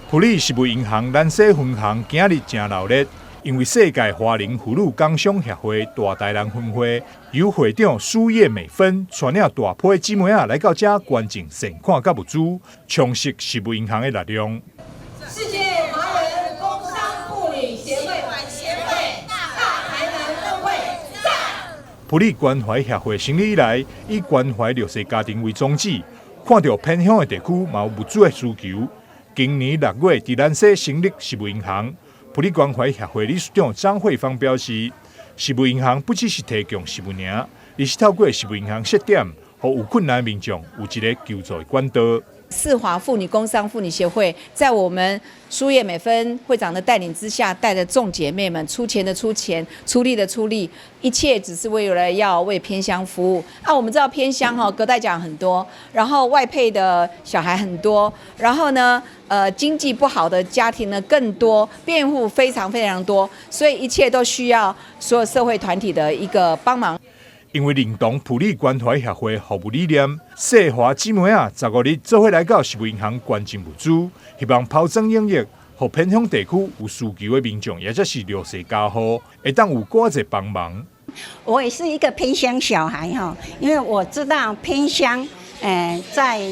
埔里食物银行南西分行今日真热烈，因为世界华人妇女工商协会大台南分会由会长苏叶美芬带领大批姊妹来到这捐赠善款甲物资，充实食物银行的力量。世界华人工商妇女协会大台南分会赞。埔里关怀协会成立以来，以关怀弱势家庭为宗旨，看到偏乡的地区嘛有物资的需求。今年6月，伫南西成立食物银行。埔里关怀协会理事长张慧芳表示，食物银行不只是提供食物尔，而是透过食物银行设点，让有困难的民众有一个求助的管道。世华妇女工商妇女协会在我们苏叶美芬会长的带领之下，带着众姐妹们出钱的出钱，出力的出力，一切只是为了要为偏乡服务。我们知道偏乡隔代讲很多，然后外配的小孩很多，然后呢，经济不好的家庭呢更多，辩护非常非常多，所以一切都需要所有社会团体的一个帮忙。因为认同埔里关怀协会服务理念，世华姊妹15日做伙来到食物银行捐赠物资，希望抛砖引玉，让偏乡地区有需求的民众，也就是弱势家户，会当有寡者帮忙。我也是一个偏乡小孩哈，因为我知道偏乡，在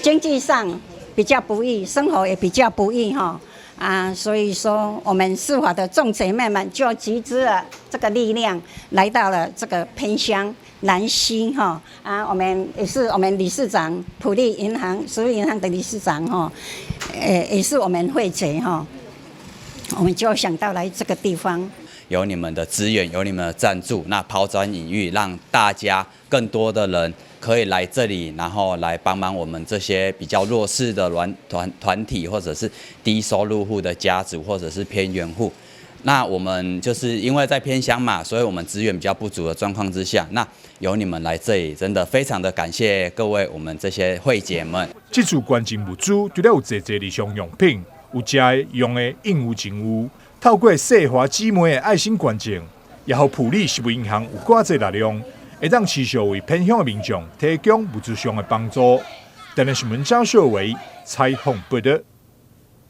经济上比较不易，生活也比较不易哈。所以说我们世华的众姐妹们就集资了这个力量，来到了这个偏乡南西哈我们也是我们理事长埔里银行食物银行的理事长哈，也是我们会姐哈，我们就想到来这个地方。有你们的资源，有你们的赞助，那抛砖引玉，让大家更多的人可以来这里，然后来帮忙我们这些比较弱势的团体，或者是低收入户的家族，或者是偏远户。那我们就是因为在偏乡嘛，所以我们资源比较不足的状况之下，那有你们来这里，真的非常的感谢各位我们这些会姐们。这次捐赠物资除了有济济日常用品，有食的、用的，应有尽有。透过世华姊妹的爱心捐赠，也让埔里食物银行有寡者力量，会当持续为偏乡的民众提供物资上的帮助。台南新闻张秀维采访报道。